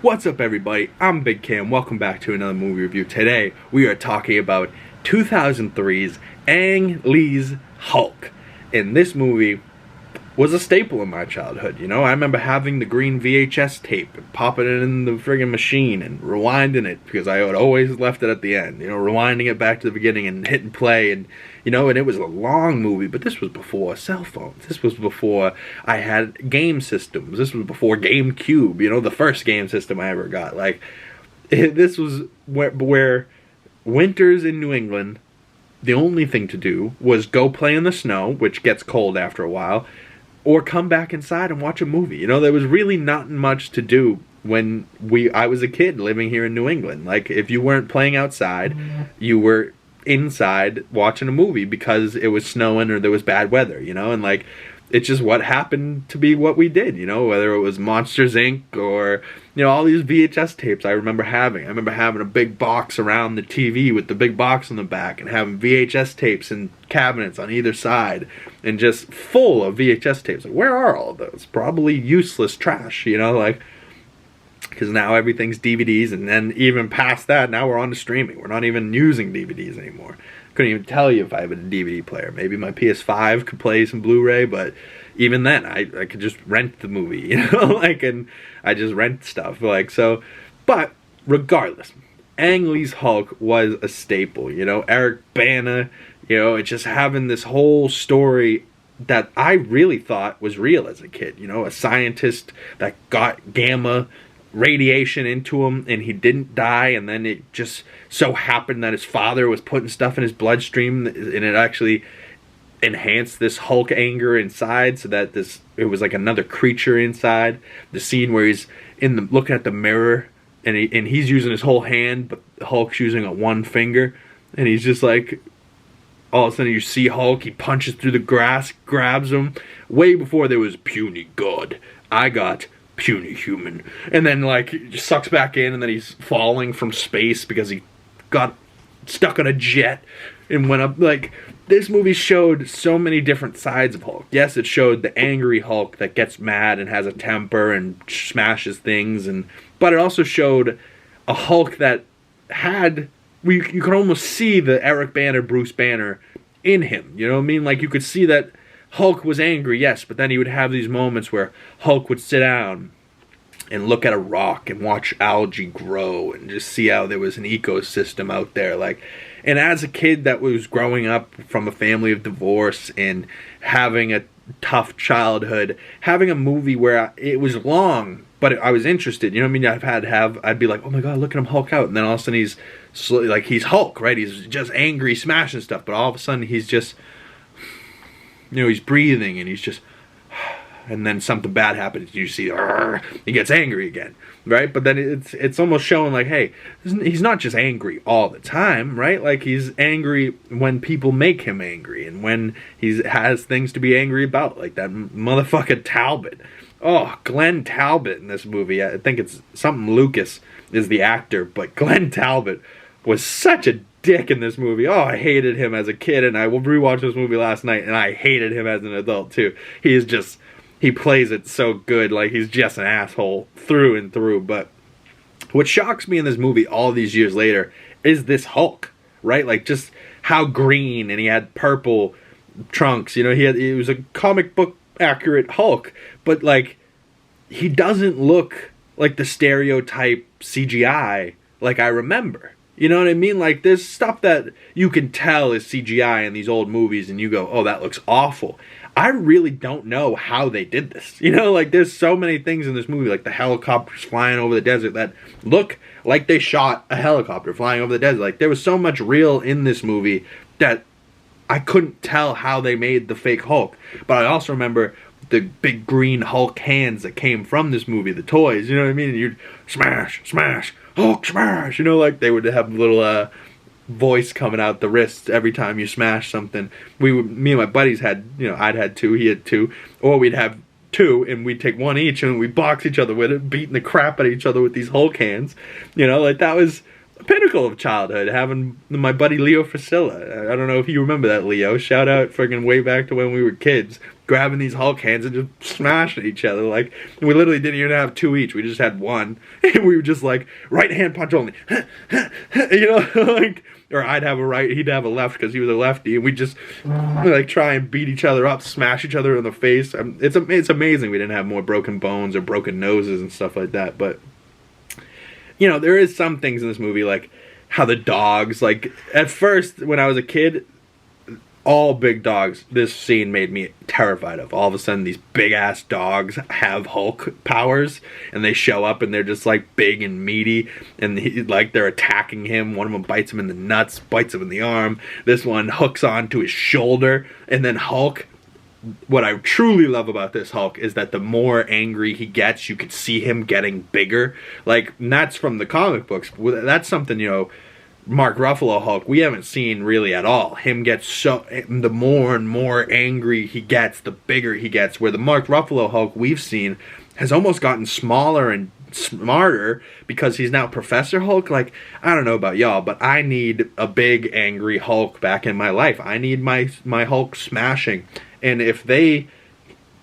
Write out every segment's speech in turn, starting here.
What's up, everybody? I'm Big Cam. Welcome back to another movie review. Today we are talking about 2003's Ang Lee's Hulk. And this movie was a staple in my childhood. You know, I remember having the green VHS tape and popping it in the friggin' machine and rewinding it because I had always left it at the end. You know, rewinding it back to the beginning and hitting play, and you know, and it was a long movie, but this was before cell phones. This was before I had game systems. This was before GameCube, you know, the first game system I ever got. Like, this was where winters in New England, the only thing to do was go play in the snow, which gets cold after a while, or come back inside and watch a movie. You know, there was really not much to do when I was a kid living here in New England. Like, if you weren't playing outside, you were inside watching a movie because it was snowing or there was bad weather, you know, and like, it's just what happened to be what we did, you know, whether it was Monsters Inc. or, you know, all these VHS tapes I remember having. I remember having a big box around the TV with the big box on the back and having VHS tapes in cabinets on either side and just full of VHS tapes. Like, where are all of those? Probably useless trash, you know, like, because now everything's DVDs, and then even past that, now we're on to streaming. We're not even using DVDs anymore. Couldn't even tell you if I have a DVD player. Maybe my PS5 could play some Blu-ray, but even then, I could just rent the movie, you know, like, and I just rent stuff, like, so, but regardless, Ang Lee's Hulk was a staple, you know, Eric Bana, you know, it's just having this whole story that I really thought was real as a kid, you know, a scientist that got gamma radiation into him and he didn't die, and then it just so happened that his father was putting stuff in his bloodstream and it actually enhanced this Hulk anger inside, so that it was like another creature inside. The scene where he's looking at the mirror and he's using his whole hand, but Hulk's using a one finger, and he's just like, all of a sudden you see Hulk, he punches through the grass, grabs him. Way before there was puny god, I got puny human, and then like sucks back in, and then he's falling from space because he got stuck on a jet and went up. Like, this movie showed so many different sides of Hulk. Yes, it showed the angry Hulk that gets mad and has a temper and smashes things, but it also showed a Hulk that had, you could almost see the Eric Banner, Bruce Banner in him. You know what I mean? Like, you could see that Hulk was angry, yes, but then he would have these moments where Hulk would sit down and look at a rock and watch algae grow and just see how there was an ecosystem out there. Like, and as a kid that was growing up from a family of divorce and having a tough childhood, having a movie where it was long, but I was interested, you know what I mean? I'd be like, oh my god, look at him Hulk out, and then all of a sudden he's Hulk, right? He's just angry, smashing stuff, but all of a sudden he's just, you know, he's breathing and he's just, and then something bad happens. You see, he gets angry again, right? But then it's almost showing like, hey, he's not just angry all the time, right? Like, he's angry when people make him angry and when he has things to be angry about, like that motherfucker Talbot. Oh, Glenn Talbot in this movie. I think it's something Lucas is the actor, but Glenn Talbot was such a dick in this movie. Oh, I hated him as a kid, and I rewatched this movie last night, and I hated him as an adult too. He plays it so good, like he's just an asshole through and through. But what shocks me in this movie all these years later is this Hulk, right? Like, just how green, and he had purple trunks, you know, he was a comic book accurate Hulk, but like, he doesn't look like the stereotype CGI like I remember. You know what I mean? Like, there's stuff that you can tell is CGI in these old movies, and you go, oh, that looks awful. I really don't know how they did this. You know, like, there's so many things in this movie, like the helicopters flying over the desert that look like they shot a helicopter flying over the desert. Like, there was so much real in this movie that I couldn't tell how they made the fake Hulk. But I also remember the big green Hulk hands that came from this movie, the toys, you know what I mean? And you'd smash, smash, Hulk smash, you know, like they would have little voice coming out the wrists every time you smash something. Me and my buddies had, you know, I'd had two, he had two, or we'd have two and we'd take one each and we'd box each other with it, beating the crap out of each other with these Hulk hands, you know, like that was pinnacle of childhood, having my buddy Leo Frasilla. I don't know if you remember that, Leo. Shout out friggin' way back to when we were kids, grabbing these Hulk hands and just smashing each other. Like, we literally didn't even have two each. We just had one. And we were just like, right hand punch only. You know, like, or I'd have a right, he'd have a left because he was a lefty. And we'd just, like, try and beat each other up, smash each other in the face. It's amazing we didn't have more broken bones or broken noses and stuff like that. But, you know, there is some things in this movie, like how the dogs, like, at first, when I was a kid, all big dogs, this scene made me terrified of. All of a sudden, these big-ass dogs have Hulk powers, and they show up, and they're just, like, big and meaty, and like, they're attacking him. One of them bites him in the nuts, bites him in the arm. This one hooks onto his shoulder, and then Hulk, what I truly love about this Hulk is that the more angry he gets, you could see him getting bigger. Like, and that's from the comic books. That's something, you know, Mark Ruffalo Hulk, we haven't seen really at all. Him gets so, the more and more angry he gets, the bigger he gets. Where the Mark Ruffalo Hulk we've seen has almost gotten smaller and smarter because he's now Professor Hulk. Like, I don't know about y'all, but I need a big angry Hulk back in my life. I need my Hulk smashing. And if they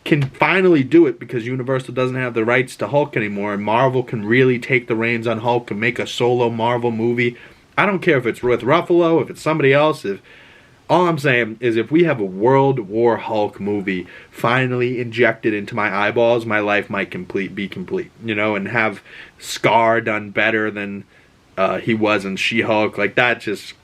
can finally do it, because Universal doesn't have the rights to Hulk anymore, and Marvel can really take the reins on Hulk and make a solo Marvel movie, I don't care if it's with Ruffalo, if it's somebody else. All I'm saying is if we have a World War Hulk movie finally injected into my eyeballs, my life might be complete, you know, and have Scar done better than he was in She-Hulk. Like, that just,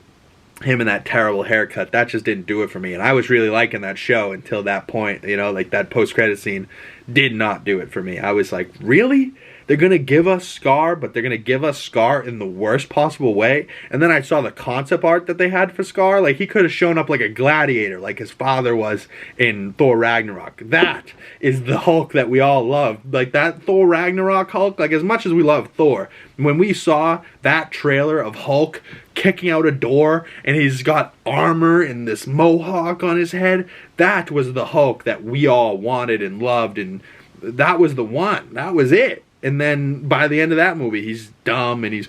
him and that terrible haircut, that just didn't do it for me. And I was really liking that show until that point, you know, like that post-credit scene did not do it for me. I was like, really? They're going to give us Scar, but they're going to give us Scar in the worst possible way? And then I saw the concept art that they had for Scar. Like, he could have shown up like a gladiator, like his father was in Thor Ragnarok. That is the Hulk that we all love. Like, that Thor Ragnarok Hulk, like, as much as we love Thor, when we saw that trailer of Hulk kicking out a door, and he's got armor and this mohawk on his head, that was the Hulk that we all wanted and loved, and that was the one. That was it. And then by the end of that movie, he's dumb and he's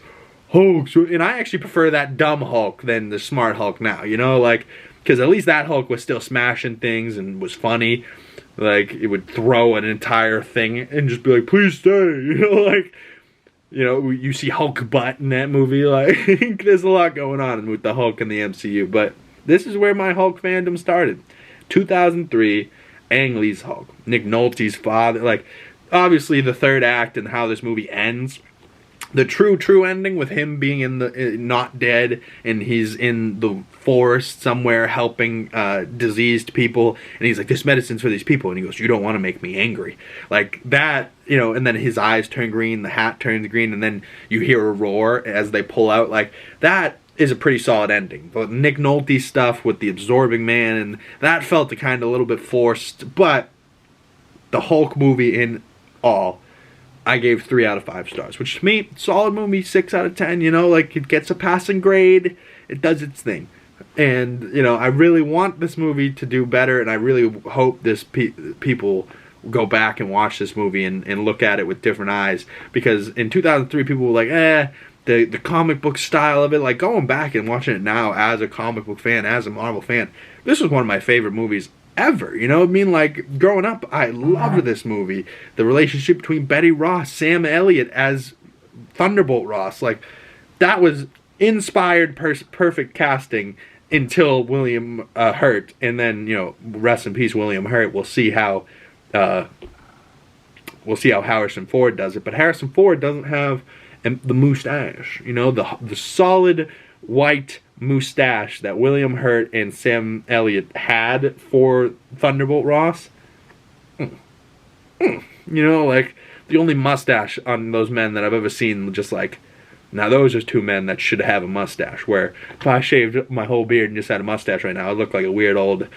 Hulk. And I actually prefer that dumb Hulk than the smart Hulk now, you know? Like, because at least that Hulk was still smashing things and was funny. Like, it would throw an entire thing and just be like, please stay. You know, like, you know, you see Hulk butt in that movie. Like, there's a lot going on with the Hulk in the MCU. But this is where my Hulk fandom started. 2003, Ang Lee's Hulk. Nick Nolte's father, like, obviously the third act and how this movie ends, the true ending with him being in the not dead, and he's in the forest somewhere helping diseased people, and he's like, this medicine's for these people, and he goes, you don't want to make me angry. Like that, you know, and then his eyes turn green, the hat turns green, and then you hear a roar as they pull out. Like, that is a pretty solid ending. But Nick Nolte stuff with the absorbing man, and that felt kind of a little bit forced, but the Hulk movie in all, I gave 3 out of 5 stars, which to me, solid movie, 6 out of 10, you know, like, it gets a passing grade, it does its thing. And, you know, I really want this movie to do better, and I really hope this people go back and watch this movie and look at it with different eyes, because in 2003, people were like, the comic book style of it, like, going back and watching it now as a comic book fan, as a Marvel fan, this was one of my favorite movies ever, you know? I mean, like, growing up, I loved this movie. The relationship between Betty Ross, Sam Elliott as Thunderbolt Ross, like, that was inspired, perfect casting until William Hurt, and then, you know, rest in peace, William Hurt. We'll see how Harrison Ford does it, but Harrison Ford doesn't have the mustache, you know, the solid white mustache that William Hurt and Sam Elliott had for Thunderbolt Ross. You know, like, the only mustache on those men that I've ever seen, just like, now those are 2 men that should have a mustache, where if I shaved my whole beard and just had a mustache right now, I'd look like a weird old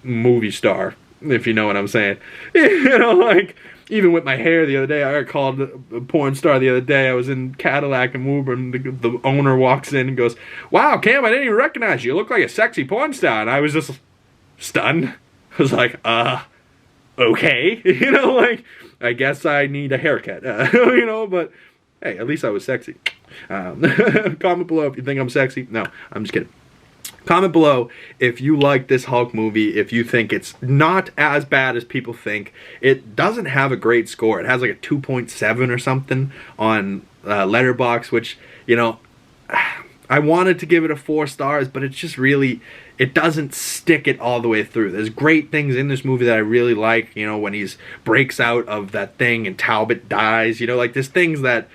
movie star, if you know what I'm saying. You know, like, even with my hair the other day, I got called a porn star the other day. I was in Cadillac and Woburn. The owner walks in and goes, wow, Cam, I didn't even recognize you. You look like a sexy porn star. And I was just stunned. I was like, okay. You know, like, I guess I need a haircut. You know, but Hey, at least I was sexy. Comment below if you think I'm sexy. No, I'm just kidding. Comment below if you like this Hulk movie, if you think it's not as bad as people think. It doesn't have a great score. It has like a 2.7 or something on Letterboxd, which, you know, I wanted to give it a 4 stars, but it's just really, it doesn't stick it all the way through. There's great things in this movie that I really like, you know, when he's breaks out of that thing and Talbot dies, you know, like there's things that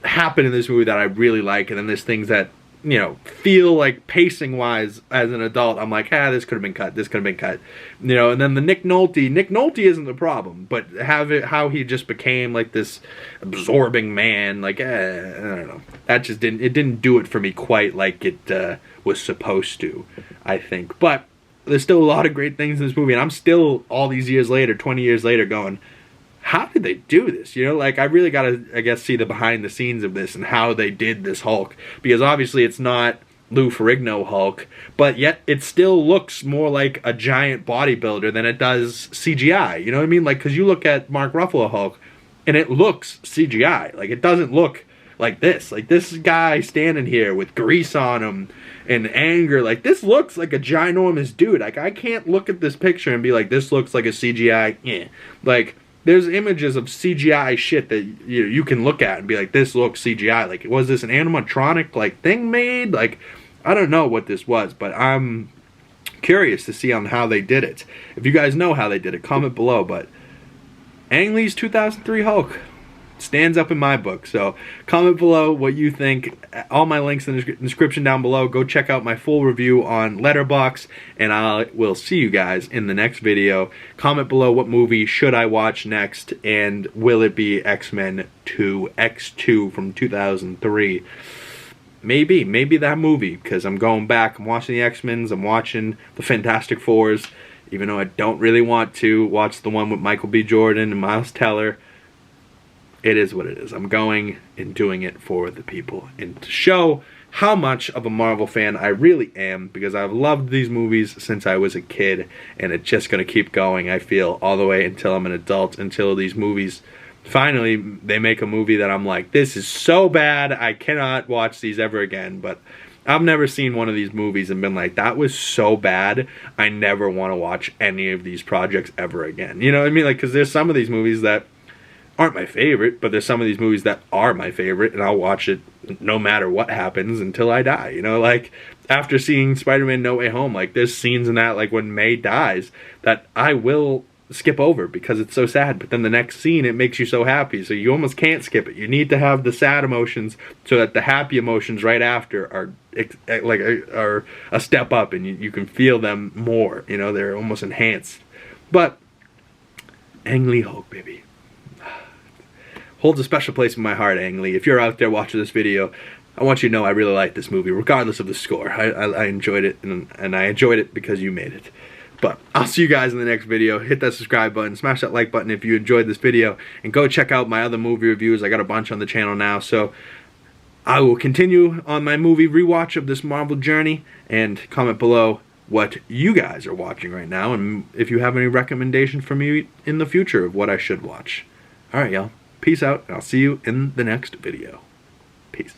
happen in this movie that I really like, and then there's things that, you know, feel like pacing wise as an adult, I'm like, this could have been cut, this could have been cut, you know. And then the Nick Nolte isn't the problem, but how he just became like this absorbing man, like, I don't know, that just didn't do it for me quite like it was supposed to, I think. But there's still a lot of great things in this movie, and I'm still, all these years later, 20 years later, going, how did they do this? You know, like, I really gotta, I guess, see the behind the scenes of this and how they did this Hulk. Because obviously it's not Lou Ferrigno Hulk, but yet it still looks more like a giant bodybuilder than it does CGI. You know what I mean? Like, because you look at Mark Ruffalo Hulk, and it looks CGI. Like, it doesn't look like this. Like, this guy standing here with grease on him and anger, like, this looks like a ginormous dude. Like, I can't look at this picture and be like, this looks like a CGI, yeah. Like, there's images of CGI shit that you can look at and be like, this looks CGI. Like, was this an animatronic, like, thing made? Like, I don't know what this was, but I'm curious to see on how they did it. If you guys know how they did it, comment below. But Ang Lee's 2003 Hulk stands up in my book. So comment below what you think. All my links in the description down below. Go check out my full review on Letterboxd, and I will see you guys in the next video. Comment below what movie should I watch next, and will it be X-Men 2, X2 from 2003? Maybe that movie, because I'm going back, I'm watching the X-Men's, I'm watching the Fantastic Fours, even though I don't really want to watch the one with Michael B. Jordan and Miles Teller. It is what it is. I'm going and doing it for the people, and to show how much of a Marvel fan I really am, because I've loved these movies since I was a kid, and it's just going to keep going, I feel, all the way until I'm an adult, until these movies, finally, they make a movie that I'm like, this is so bad, I cannot watch these ever again. But I've never seen one of these movies and been like, that was so bad, I never want to watch any of these projects ever again. You know what I mean? Like, because there's some of these movies that aren't my favorite, but there's some of these movies that are my favorite, and I'll watch it no matter what happens until I die. You know, like, after seeing Spider-Man No Way Home, like, there's scenes in that, like, when May dies, that I will skip over because it's so sad, but then the next scene, it makes you so happy, so you almost can't skip it. You need to have the sad emotions so that the happy emotions right after are a step up, and you can feel them more. You know, they're almost enhanced. But Ang Lee Hulk, baby, holds a special place in my heart. Ang Lee, if you're out there watching this video, I want you to know I really like this movie, regardless of the score. I enjoyed it, and I enjoyed it because you made it. But I'll see you guys in the next video. Hit that subscribe button, smash that like button if you enjoyed this video, and go check out my other movie reviews. I got a bunch on the channel now, so I will continue on my movie rewatch of this Marvel journey, and comment below what you guys are watching right now, and if you have any recommendations for me in the future of what I should watch. Alright, y'all. Peace out, and I'll see you in the next video. Peace.